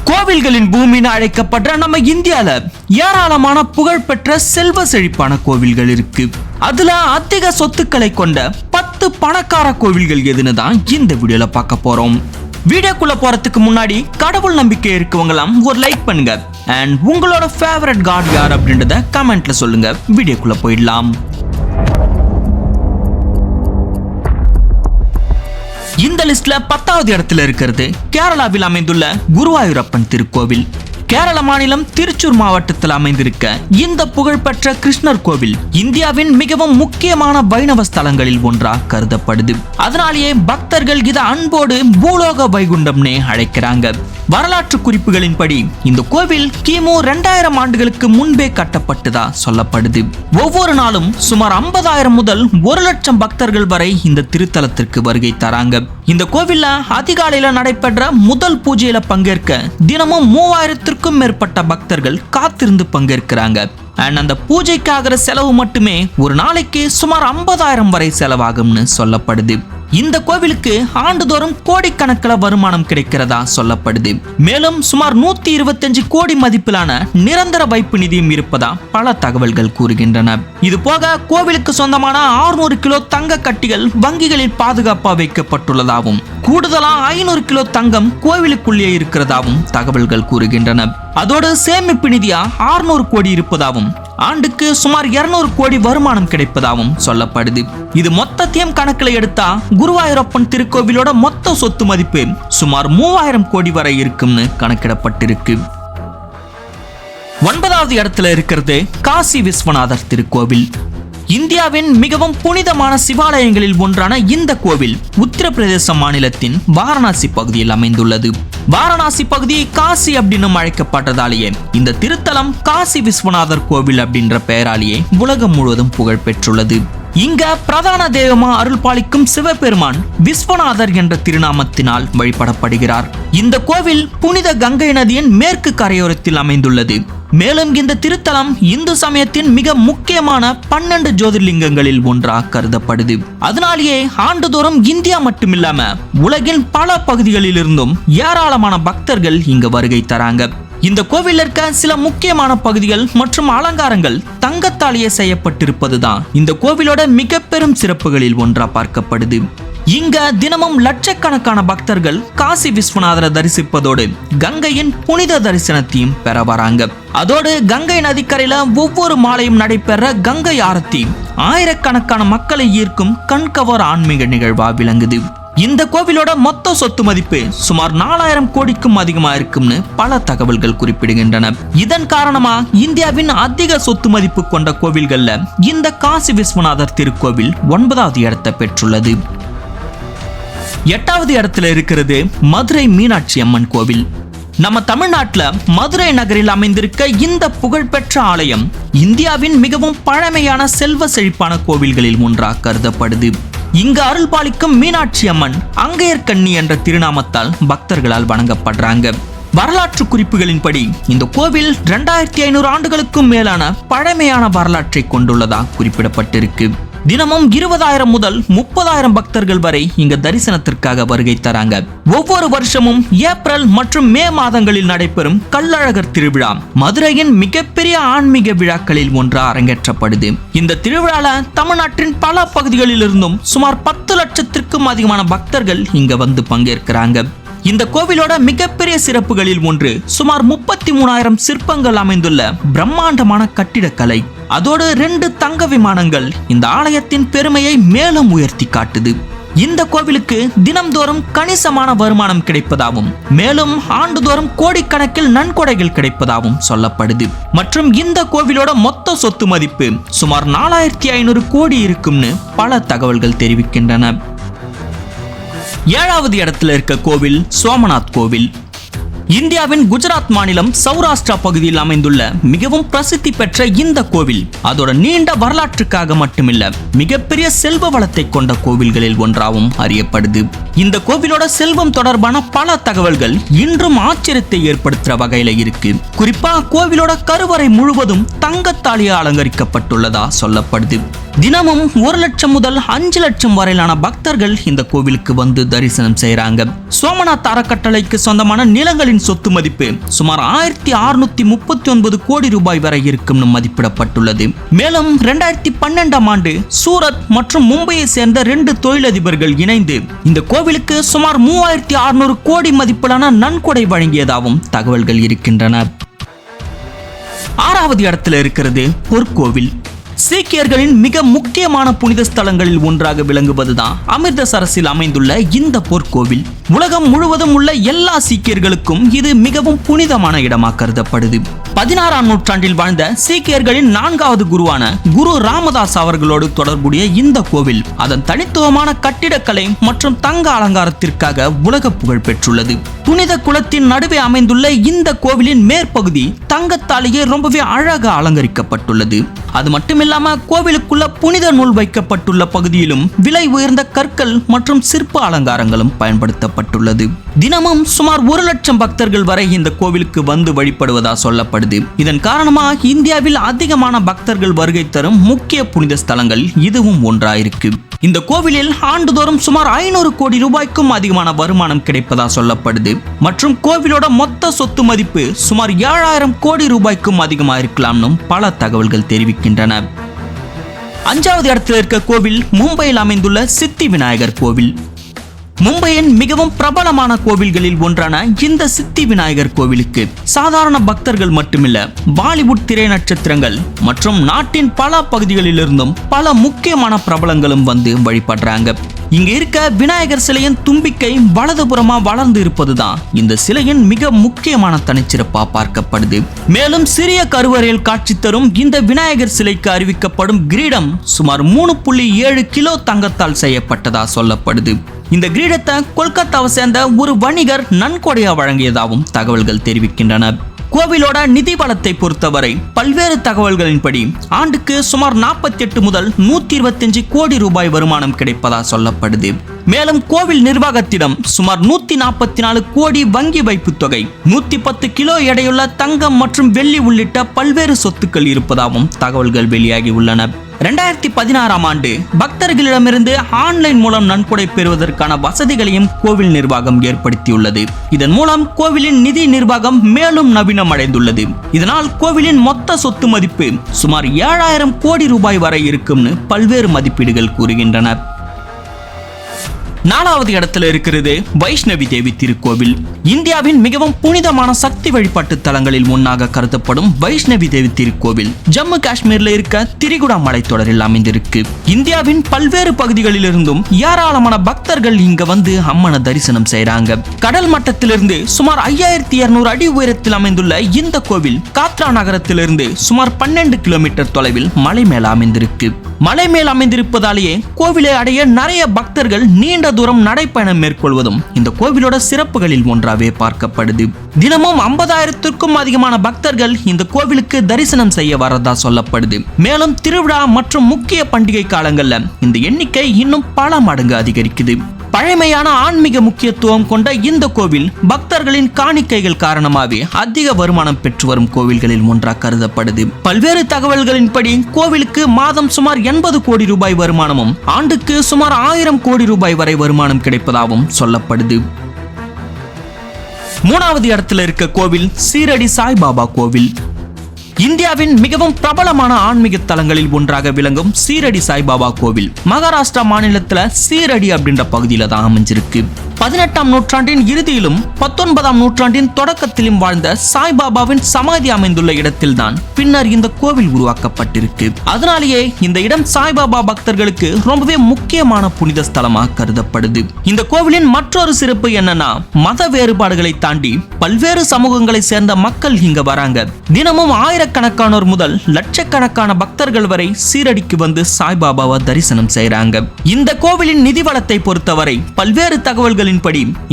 கோவில்களின் பூமின்னு அழைக்கப்படுற நம்ம இந்தியால ஏராளமான புகழ்பெற்ற செல்வ செழிப்பான கோவில்கள் இருக்கு. அதுல அதிக சொத்துக்களை கொண்ட 10 பணக்கார கோவில்கள் எதுன்னு தான் இந்த வீடியோல பார்க்க போறோம். வீடியோக்குள்ள போறதுக்கு முன்னாடி கடவுள் நம்பிக்கை இருக்கவங்களாம் ஒரு லைக் பண்ணுங்க அண்ட் உங்களோட ஃபேவரட் காட் யார் அப்படின்றத கமெண்ட்ல சொல்லுங்க. வீடியோக்குள்ள போயிடலாம். இந்த லிஸ்ட்ல 10வது இடத்துல இருக்கிறது கேரளாவில் அமைந்துள்ள குருவாயூரப்பன் திருக்கோவில். கேரள மாநிலம் திருச்சூர் மாவட்டத்தில் அமைந்திருக்க இந்த புகழ்பெற்ற கிருஷ்ணர் கோவில் இந்தியாவின் மிகவும் முக்கியமான வைணவ ஸ்தலங்களில் ஒன்றாக கருதப்படுது. அதனாலேயே பக்தர்கள் இதை அன்போடு பூலோக வைகுண்டம்னே அழைக்கிறாங்க. வரலாற்று குறிப்புகளின்படி இந்த கோவில் கிமு 2000 ஆண்டுகளுக்கு முன்பே கட்டப்பட்டதா சொல்லப்படுது. ஒவ்வொரு நாளும் சுமார் 50,000 முதல் 1,00,000 பக்தர்கள் வரை இந்த திருத்தலத்திற்கு வருகை தராங்க. இந்த கோவில்ல அதிகாலையில நடைபெற்ற முதல் பூஜையில பங்கேற்க தினமும் 3000க்கும் மேற்பட்ட பக்தர்கள் காத்திருந்து பங்கேற்கிறாங்க. அந்த பூஜைக்கு ஆகிற செலவு மட்டுமே ஒரு நாளைக்கு சுமார் 50,000 வரை செலவாகும்னு சொல்லப்படுது. இந்த கோவிலுக்கு ஆண்டுதோறும் கோடிக்கணக்கில் வருமானம் கிடைக்கிறதா சொல்லப்படுது. மேலும் சுமார் 125 கோடி மதிப்பிலான நிரந்தர வைப்பு நிதியும் இருப்பதா பல தகவல்கள் கூறுகின்றன. இது போக கோவிலுக்கு சொந்தமான 600 கிலோ தங்க கட்டிகள் வங்கிகளில் பாதுகாப்பாக வைக்கப்பட்டுள்ளதாகவும் கூடுதலா 500 கிலோ தங்கம் கோவிலுக்குள்ளே இருக்கிறதாகவும் தகவல்கள் கூறுகின்றன. அதோடு சேமிப்பு நிதியா 600 கோடி இருப்பதாகவும் ஆண்டுக்கு சுமார் 200 கோடி வருமானம் கிடைப்பதாகவும் சொல்லப்படுது. இது மொத்தத்தையும் கணக்கில் எடுத்தா குருவாயூரப்பன் திருக்கோவிலோட மொத்த சொத்து மதிப்பு சுமார் 3000 கோடி வரை இருக்கும்னு கணக்கிடப்பட்டிருக்கு. 9வது இடத்துல இருக்கிறது காசி விஸ்வநாதர் திருக்கோவில். இந்தியாவின் மிகவும் புனிதமான சிவாலயங்களில் ஒன்றான இந்த கோவில் உத்தரப்பிரதேச மாநிலத்தின் வாரணாசி பகுதியில் அமைந்துள்ளது. வாரணாசி பகுதி காசி அப்படின்னு அழைக்கப்பட்டதாலேயே இந்த திருத்தலம் காசி விஸ்வநாதர் கோவில் அப்படின்ற பெயராலேயே உலகம் முழுவதும் புகழ் பெற்றுள்ளது. இங்க பிரதான தெய்வமா அருள் பாலிக்கும் சிவபெருமான் விஸ்வநாதர் என்ற திருநாமத்தினால் வழிபடப்படுகிறார். இந்த கோவில் புனித கங்கை நதியின் மேற்கு கரையோரத்தில் அமைந்துள்ளது. மேலும் இந்த திருத்தலம் இந்து சமயத்தின் மிக முக்கியமான 12 ஜோதிர்லிங்கங்களில் ஒன்றாக கருதப்படுது. அதனாலேயே ஆண்டுதோறும் இந்தியா மட்டுமில்லாம உலகின் பல பகுதிகளில் இருந்தும் ஏராளமான பக்தர்கள் இங்க வருகை தராங்க. இந்த கோவில் இருக்க சில முக்கியமான பகுதிகள் மற்றும் அலங்காரங்கள் தங்கத்தாலேயே செய்யப்பட்டிருப்பதுதான் இந்த கோவிலோட மிக பெரும் சிறப்புகளில் ஒன்றா பார்க்கப்படுது. இங்க தினமும் லட்சக்கணக்கான பக்தர்கள் காசி விஸ்வநாதரை தரிசிப்பதோடு கங்கையின் புனித தரிசனத்தையும் பெற வராங்க. அதோடு கங்கை நதிக்கரையில ஒவ்வொரு மாலையும் நடைபெற கங்கை ஆரத்தி ஆயிரக்கணக்கான மக்களை ஈர்க்கும் கண்கவர் ஆன்மீக நிகழ்வா விளங்குது. இந்த கோவிலோட மொத்த சொத்து மதிப்பு சுமார் 4000 கோடிக்கும் அதிகமா இருக்கும்னு பல தகவல்கள் குறிப்பிடுகின்றன. இதன் காரணமா இந்தியாவின் அதிக சொத்து மதிப்பு கொண்ட கோவில்கள்ல இந்த காசி விஸ்வநாதர் திருக்கோவில் 9வது இடத்தை பெற்றுள்ளது. 8வது இடத்துல இருக்கிறது மதுரை மீனாட்சி அம்மன் கோவில். நம்ம தமிழ்நாட்டுல மதுரை நகரில் அமைந்திருக்க இந்த புகழ்பெற்ற ஆலயம் இந்தியாவின் மிகவும் பழமையான செல்வ செழிப்பான கோவில்களில் ஒன்றாக கருதப்படுது. இங்கு அருள் பாலிக்கும் மீனாட்சி அம்மன் அங்கையர்கண்ணி என்ற திருநாமத்தால் பக்தர்களால் வணங்கப்படுறாங்க. வரலாற்று குறிப்புகளின்படி இந்த கோவில் 2500 ஆண்டுகளுக்கும் மேலான பழமையான வரலாற்றை கொண்டுள்ளதா குறிப்பிடப்பட்டிருக்கு. தினமும் 20,000 முதல் 30,000 பக்தர்கள் வரை இங்க தரிசனத்திற்காக வருகை தராங்க. ஒவ்வொரு வருஷமும் ஏப்ரல் மற்றும் மே மாதங்களில் நடைபெறும் கள்ளழகர் திருவிழா மதுரையின் மிகப்பெரிய ஆன்மீக விழாக்களில் ஒன்றா அரங்கேற்றப்படுது. இந்த திருவிழால தமிழ்நாட்டின் பல பகுதிகளில் இருந்தும் சுமார் 10 லட்சத்திற்கும் அதிகமான பக்தர்கள் இங்க வந்து பங்கேற்கிறாங்க. இந்த கோவிலோட மிகப்பெரிய சிறப்புகளில் ஒன்று சுமார் 33,000 சிற்பங்கள் அமைந்துள்ள பிரம்மாண்டமான கட்டிடக்கலை. அதோடு 2 தங்க விமானங்கள் இந்த ஆலயத்தின் பெருமையை மேலும் உயர்த்தி காட்டுது. இந்த கோவிலுக்கு தினம்தோறும் கணிசமான வருமானம் கிடைப்பதாகவும் மேலும் ஆண்டுதோறும் கோடிக்கணக்கில் நன்கொடைகள் கிடைப்பதாகவும் சொல்லப்படுது. மற்றும் இந்த கோவிலோட மொத்த சொத்து மதிப்பு சுமார் 4500 கோடி இருக்கும்னு பல தகவல்கள் தெரிவிக்கின்றன. 7வது இடத்துல இருக்க கோவில் சோமநாத் கோவில். இந்தியாவின் குஜராத் மாநிலம் சௌராஷ்டிரா பகுதியில் அமைந்துள்ள மிகவும் பிரசித்தி பெற்ற இந்த கோவில் அதோட நீண்ட வரலாற்றுக்காக மட்டுமில்ல மிகப்பெரிய செல்வ வளத்தை கொண்ட கோவில்களில் ஒன்றாகவும் அறியப்படுது. இந்த கோவிலோட செல்வம் தொடர்பான பல தகவல்கள் இன்றும் ஆச்சரியத்தை ஏற்படுத்துற வகையில இருக்கு. குறிப்பா கோவிலோட கருவறை முழுவதும் தங்கத்தாலேயே அலங்கரிக்கப்பட்டுள்ளதா சொல்லப்படுது. தினமும் 1 லட்சம் முதல் 5 லட்சம் வரையிலான பக்தர்கள் இந்த கோவிலுக்கு வந்து தரிசனம் செய்யறாங்க. சோமநாத் அறக்கட்டளைக்கு சொந்தமான நிலங்களின் சொத்து மதிப்பு சுமார் 1639 கோடி ரூபாய் வரை இருக்கும் மதிப்பிடப்பட்டுள்ளது. மேலும் 2012ஆம் ஆண்டு சூரத் மற்றும் மும்பையை சேர்ந்த 2 தொழிலதிபர்கள் இணைந்து இந்த கோவிலுக்கு சுமார் 3600 கோடி மதிப்பிலான நன்கொடை வழங்கியதாகவும் தகவல்கள் இருக்கின்றன. 6வது இடத்துல இருக்கிறது பொற்கோவில். சீக்கியர்களின் மிக முக்கியமான புனித ஸ்தலங்களில் ஒன்றாக விளங்குவதுதான் அமிர்தசரஸில் அமைந்துள்ள இந்த பொற்கோவில். உலகம் முழுவதும் உள்ள எல்லா சீக்கியர்களுக்கும் இது மிகவும் புனிதமான இடமாக கருதப்படுது. 16ஆம் நூற்றாண்டில் வாழ்ந்த சீக்கியர்களின் 4வது குருவான குரு ராமதாஸ் அவர்களோடு தொடர்புடைய இந்த கோவில் அதன் தனித்துவமான கட்டிடக்கலை மற்றும் தங்க அலங்காரத்திற்காக உலக புகழ் பெற்றுள்ளது. புனித குளத்தின் நடுவே அமைந்துள்ள இந்த கோவிலின் மேற்பகுதி தங்கத்தாலேயே ரொம்பவே அழகாக அலங்கரிக்கப்பட்டுள்ளது. அது மட்டுமில்லாம கோவிலுக்குள்ள புனித நூல் வைக்கப்பட்டுள்ள பகுதியிலும் விலை உயர்ந்த கற்கள் மற்றும் சிற்ப அலங்காரங்களும் பயன்படுத்தப்பட்டுள்ளது. தினமும் சுமார் 1 லட்சம் பக்தர்கள் வரை இந்த கோவிலுக்கு வந்து வழிபடுவதா சொல்லப்படுது. இதன் காரணமாக இந்தியாவில் அதிகமான பக்தர்கள் வருகை தரும் முக்கிய புனித ஸ்தலங்கள் இதுவும் ஒன்றாயிருக்கு. இந்த கோவிலில் ஆண்டுதோறும் சுமார் 500 கோடி ரூபாய்க்கும் அதிகமான வருமானம் கிடைப்பதா சொல்லப்படுது. மற்றும் கோவிலோட மொத்த சொத்து மதிப்பு சுமார் 7000 கோடி ரூபாய்க்கும் அதிகமாக இருக்கலாம்னு பல தகவல்கள் தெரிவிக்கின்றன. 5வது இடத்தில் இருக்க கோவில் மும்பையில் அமைந்துள்ள சித்தி விநாயகர் கோவில். மும்பையின் மிகவும் பிரபலமான கோவில்களில் ஒன்றான இந்த சித்தி விநாயகர் கோவிலுக்கு சாதாரண பக்தர்கள் மட்டுமில்ல, பாலிவுட் திரை நட்சத்திரங்கள் மற்றும் நாட்டின் பல பகுதிகளிலிருந்தும் பல முக்கியமான பிரபலங்களும் வந்து வழிபடுறாங்க. இங்க இருக்க விநாயகர் சிலையின் தும்பிக்கை வலதுபுறமா வளர்ந்து இருப்பதுதான் இந்த சிலையின் மிக முக்கியமான தனிச்சிறப்பா பார்க்கப்படுது. மேலும் சிறிய கருவறையில் காட்சி தரும் இந்த விநாயகர் சிலைக்கு அறிவிக்கப்படும் கிரீடம் சுமார் 3.7 கிலோ தங்கத்தால் செய்யப்பட்டதா சொல்லப்படுது. இந்த கிரீடத்தை கொல்கத்தாவை சேர்ந்த ஒரு வணிகர் நன்கொடையா வழங்கியதாகவும் தகவல்கள் தெரிவிக்கின்றன. கோவிலோட நிதி பலத்தை பொறுத்தவரை பல்வேறு தகவல்களின்படி ஆண்டுக்கு சுமார் 48 முதல் 125 கோடி ரூபாய் வருமானம் கிடைப்பதா சொல்லப்படுது. மேலும் கோவில் நிர்வாகத்திடம் சுமார் 144 கோடி வங்கி வைப்பு தொகை, 110 கிலோ எடையுள்ள தங்கம் மற்றும் வெள்ளி உள்ளிட்ட பல்வேறு சொத்துக்கள் இருப்பதாகவும் தகவல்கள் வெளியாகி உள்ளன. 2016ஆம் ஆண்டு பக்தர்களிடமிருந்து ஆன்லைன் மூலம் நன்கொடை பெறுவதற்கான வசதிகளையும் கோவில் நிர்வாகம் ஏற்படுத்தியுள்ளது. இதன் மூலம் கோவிலின் நிதி நிர்வாகம் மேலும் நவீனமடைந்துள்ளது. இதனால் கோவிலின் மொத்த சொத்து மதிப்பு சுமார் 7000 கோடி ரூபாய் வரை இருக்கும்னு பல்வேறு மதிப்பீடுகள் கூறுகின்றன. 4வது இடத்துல இருக்கிறது வைஷ்ணவி தேவி திருக்கோவில். இந்தியாவின் மிகவும் புனிதமான சக்தி வழிபாட்டு தலங்களில் ஒன்றாக கருதப்படும் வைஷ்ணவி தேவி திருக்கோவில் ஜம்மு காஷ்மீர்ல இருக்க திரிகுடா மலைத்தொடரில் அமைந்திருக்கு. இந்தியாவின் பல்வேறு பகுதிகளிலிருந்தும் ஏராளமான பக்தர்கள் இங்க வந்து அம்மனை தரிசனம் செய்யறாங்க. கடல் மட்டத்திலிருந்து சுமார் 5200 அடி உயரத்தில் அமைந்துள்ள இந்த கோவில் காத்ரா நகரத்திலிருந்து சுமார் 12 கிலோமீட்டர் தொலைவில் மலை மேல அமைந்திருக்கு. மலை மேல் அமைந்திருப்பதாலேயே கோவிலை அடைய நிறைய பக்தர்கள் நீண்ட தூரம் நடைப்பயணம் மேற்கொள்வதும் இந்த கோவிலோட சிறப்புகளில் ஒன்றாவே பார்க்கப்படுது. தினமும் 50,000க்கும் அதிகமான பக்தர்கள் இந்த கோவிலுக்கு தரிசனம் செய்ய வரதா சொல்லப்படுது. மேலும் திருவிழா மற்றும் முக்கிய பண்டிகை காலங்கள்ல இந்த எண்ணிக்கை இன்னும் பல மடங்கு அதிகரிக்குது. பழமையான ஆன்மீக முக்கியத்துவம் கொண்ட இந்த கோவில் பக்தர்களின் காணிக்கைகள் காரணமாகவே அதிக வருமானம் பெற்று வரும் கோவில்களில் ஒன்றாக கருதப்படுது. பல்வேறு தகவல்களின்படி கோவிலுக்கு மாதம் சுமார் 80 கோடி ரூபாய் வருமானமும் ஆண்டுக்கு சுமார் 1000 கோடி ரூபாய் வரை வருமானம் கிடைப்பதாகவும் சொல்லப்படுது. 3வது இடத்துல இருக்க கோவில் சீரடி சாய்பாபா கோவில். இந்தியாவின் மிகவும் பிரபலமான ஆன்மீக தலங்களில் ஒன்றாக விளங்கும் சீரடி சாய்பாபா கோவில் மகாராஷ்டிரா மாநிலத்துல சீரடி அப்படின்ற பகுதியில தான் அமைஞ்சிருக்கு. 18ஆம் நூற்றாண்டின் இறுதியிலும் 19ஆம் நூற்றாண்டின் தொடக்கத்திலும் வாழ்ந்த சாய்பாபாவின் சமாதி அமைந்துள்ள இடத்தில்தான் பின்னர் இந்த கோவில் உருவாக்கப்பட்டிருக்கு. அதனாலேயே இந்த இடம் சாய்பாபா பக்தர்களுக்கு ரொம்பவே முக்கியமான புனித ஸ்தலமாக கருதப்படுது. இந்த கோவிலின் மற்றொரு சிறப்பு என்னன்னா, மத வேறுபாடுகளை தாண்டி பல்வேறு சமூகங்களை சேர்ந்த மக்கள் இங்க வராங்க. தினமும் ஆயிரக்கணக்கானோர் முதல் லட்சக்கணக்கான பக்தர்கள் வரை சீரடிக்கு வந்து சாய்பாபாவை தரிசனம் செய்யறாங்க. இந்த கோவிலின் நிதி வளத்தை பொறுத்தவரை பல்வேறு தகவல்களின்படி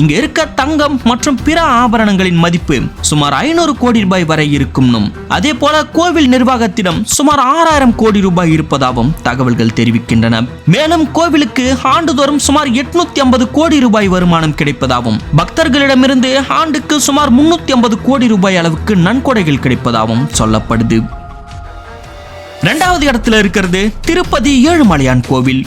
இங்க இருக்க தங்கம் மற்றும் பிற ஆபரணங்களின் மதிப்பு சுமார் 500 கோடி ரூபாய் வரை இருக்கும்னும், அதே போல கோவில் நிர்வாகத்திடம் சுமார் 6000 கோடி ரூபாய் இருப்பதாகவும் தகவல்கள் தெரிவிக்கின்றன. மேலும் கோவிலுக்கு ஆண்டுதோறும் சுமார் 850 கோடி ரூபாய் வருமானம் கிடைப்பதாகவும், பக்தர்களிடமிருந்து ஆண்டுக்கு சுமார் 350 கோடி ரூபாய் அளவுக்கு நன்கொடைகள் கிடைப்பதாகவும் சொல்லப்படுது. இரண்டாவது இடத்துல இருக்கிறது திருப்பதி ஏழுமலையான் கோவில்.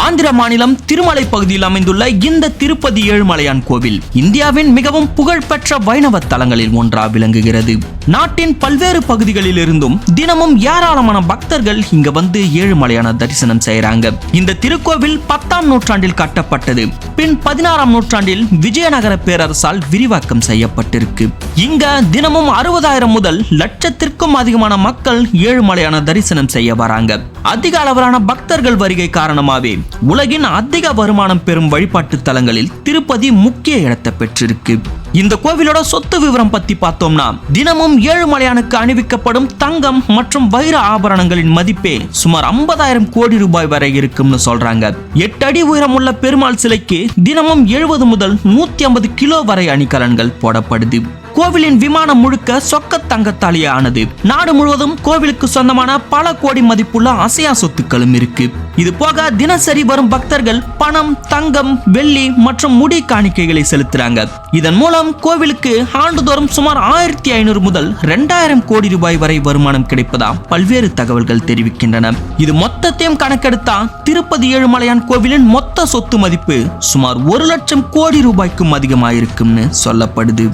ஆந்திர மாநிலம் திருமலை பகுதியில் அமைந்துள்ள இந்த திருப்பதி ஏழுமலையான் கோவில் இந்தியாவின் மிகவும் புகழ்பெற்ற வைணவ தலங்களில் ஒன்றாக விளங்குகிறது. நாட்டின் பல்வேறு பகுதிகளில் இருந்தும் தினமும் ஏராளமான பக்தர்கள் இங்க வந்து ஏழுமலையான தரிசனம் செய்யறாங்க. இந்த திருக்கோவில் 10ஆம் நூற்றாண்டில் கட்டப்பட்டது. பின் 16ஆம் நூற்றாண்டில் விஜயநகர பேரரசால் விரிவாக்கம் செய்யப்பட்டிருக்கு. இங்க தினமும் 60,000 முதல் லட்சத்திற்கும் அதிகமான மக்கள் ஏழுமலையான தரிசனம் செய்ய வராங்க. அதிக அளவிலான பக்தர்கள் வருகை காரணமாகவே உலகின் அதிக வருமானம் பெறும் வழிபாட்டு தலங்களில் திருப்பதி முக்கிய இடத்தை பெற்றிருக்கு. இந்த கோவிலோட சொத்து விவரம் பத்தி பார்த்தோம்னா, தினமும் ஏழுமலையானுக்கு அணிவிக்கப்படும் தங்கம் மற்றும் வைர ஆபரணங்களின் மதிப்பே சுமார் 50,000 கோடி ரூபாய் வரை இருக்கும்னு சொல்றாங்க. 8 அடி உயரமுள்ள பெருமாள் சிலைக்கு தினமும் 70 முதல் 150 கிலோ வரை அணிகலன்கள் போடப்படுது. கோவிலின் விமானம் முழுக்க சொக்க தங்கத்தாலேயே ஆனது. நாடு முழுவதும் கோவிலுக்கு சொந்தமான பல கோடி மதிப்புள்ள அசையா சொத்துக்களும் இருக்கு. இது போக தினசரி வரும் பக்தர்கள் பணம், தங்கம், வெள்ளி மற்றும் முடி காணிக்கைகளை செலுத்துறாங்க. இதன் மூலம் கோவிலுக்கு ஆண்டுதோறும் சுமார் 1500 முதல் 2000 கோடி ரூபாய் வரை வருமானம் கிடைப்பதா பல்வேறு தகவல்கள் தெரிவிக்கின்றன. இது மொத்தத்தையும் கணக்கெடுத்தா திருப்பதி ஏழுமலையான் கோவிலின் மொத்த சொத்து மதிப்பு சுமார் 1 லட்சம் கோடி ரூபாய்க்கும் அதிகமாயிருக்கும்னு சொல்லப்படுது.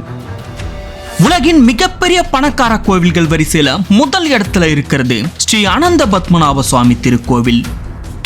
உலகின் மிகப்பெரிய பணக்கார கோவில்கள் வரிசையில முதல் இடத்துல இருக்கிறது ஸ்ரீ அனந்த பத்மநாப சுவாமி திருக்கோவில்.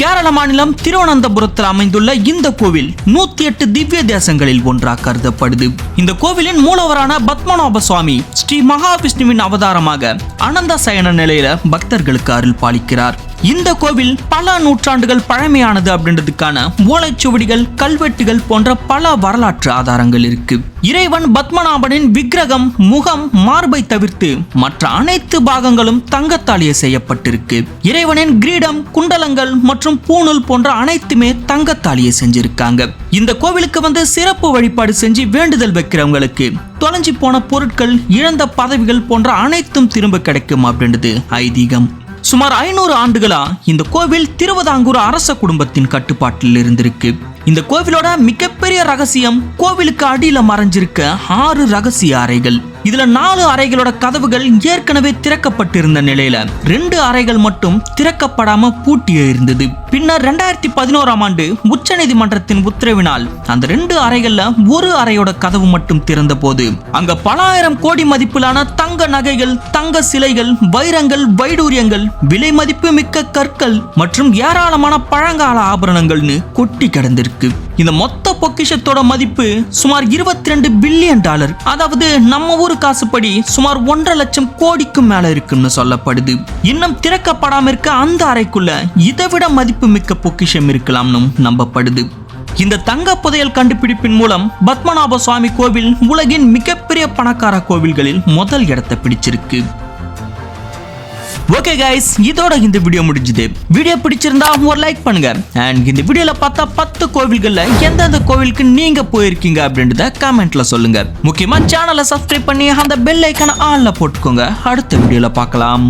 கேரள மாநிலம் திருவனந்தபுரத்தில் அமைந்துள்ள இந்த கோவில் 108 திவ்ய தேசங்களில் ஒன்றாக கருதப்படுது. இந்த கோவிலின் மூலவரான பத்மநாப சுவாமி ஸ்ரீ மகாவிஷ்ணுவின் அவதாரமாக அனந்த சயன நிலையில பக்தர்களுக்கு அருள் பாலிக்கிறார். இந்த கோவில் பல நூற்றாண்டுகள் பழமையானது அப்படின்றதுக்கான ஓலைச்சுவடிகள், கல்வெட்டுகள் போன்ற பல வரலாற்று ஆதாரங்கள் இருக்கு. இறைவன் பத்மநாபனின் விக்கிரகம், முகம், மார்பை தவிர்த்து மற்ற அனைத்து பாகங்களும் தங்கத்தாலேயே செய்யப்பட்டிருக்கு. இறைவனின் கிரீடம், குண்டலங்கள் மற்றும் பூணூல் போன்ற அனைத்துமே தங்கத்தாலேயே செஞ்சிருக்காங்க. இந்த கோவிலுக்கு வந்து சிறப்பு வழிபாடு செஞ்சு வேண்டுதல் வைக்கிறவங்களுக்கு தொலைஞ்சி போன பொருட்கள், இழந்த பதவிகள் போன்ற அனைத்தும் திரும்ப கிடைக்கும் அப்படின்றது ஐதீகம். சுமார் 500 ஆண்டுகளா இந்த கோவில் திருவிதாங்கூர் அரச குடும்பத்தின் கட்டுப்பாட்டில் இருந்திருக்கு. இந்த கோவிலோட மிகப்பெரிய ரகசியம் கோவிலுக்கு அடியில மறைஞ்சிருக்க 6 ரகசிய அறைகள். இதுல 4 அறைகளோட கதவுகள் ஏற்கனவே திறக்கப்பட்டிருந்த நிலையில 2 அறைகள் மட்டும் திறக்கப்படாம பூட்டியே இருந்தது. பின்னர் 2011ஆம் ஆண்டு உச்சநீதிமன்றத்தின் உத்தரவினால் அந்த 2 அறைகள்ல ஒரு அறையோட கதவு மட்டும் திறந்த போது அங்க பல ஆயிரம் கோடி மதிப்பிலான தங்க நகைகள், தங்க சிலைகள், வைரங்கள், வைடூரியங்கள், விலை மதிப்பு மிக்க கற்கள் மற்றும் ஏராளமான பழங்கால ஆபரணங்கள்னு கொட்டி கிடந்திருக்கு. இந்த மொத்த பொக்கிஷத்தோட மதிப்பு சுமார் $22 பில்லியன். அதாவது நம்ம ஊர் காசுப்படி சுமார் 1.5 லட்சம் கோடிக்கும் மேல இருக்குன்னு சொல்லப்படுது. இன்னும் திறக்கப்படாம இருக்க அந்த அறைக்குள்ள இதைவிட மதிப்பு மிக்க பொக்கிஷம் இருக்கலாம்னு நம்பப்படுது. இந்த தங்க புதையல் கண்டுபிடிப்பின் மூலம் பத்மநாப சுவாமி கோவில் உலகின் மிகப்பெரிய பணக்கார கோவில்களில் முதல் இடத்தை பிடிச்சிருக்கு. ஓகே கைஸ், இதோட இந்த வீடியோ முடிஞ்சது. வீடியோ பிடிச்சிருந்தா ஒரு லைக் பண்ணுங்க. அண்ட் இந்த வீடியோல பார்த்தா 10 கோவில்கள்ல எந்தெந்த கோவிலுக்கு நீங்க போயிருக்கீங்க அப்படின்றத கமெண்ட்ல சொல்லுங்க. முக்கியமா சேனலை சப்ஸ்கிரைப் பண்ணி அந்த பெல் ஐக்கான ஆன்ல போட்டுக்கோங்க. அடுத்த வீடியோல பார்க்கலாம்.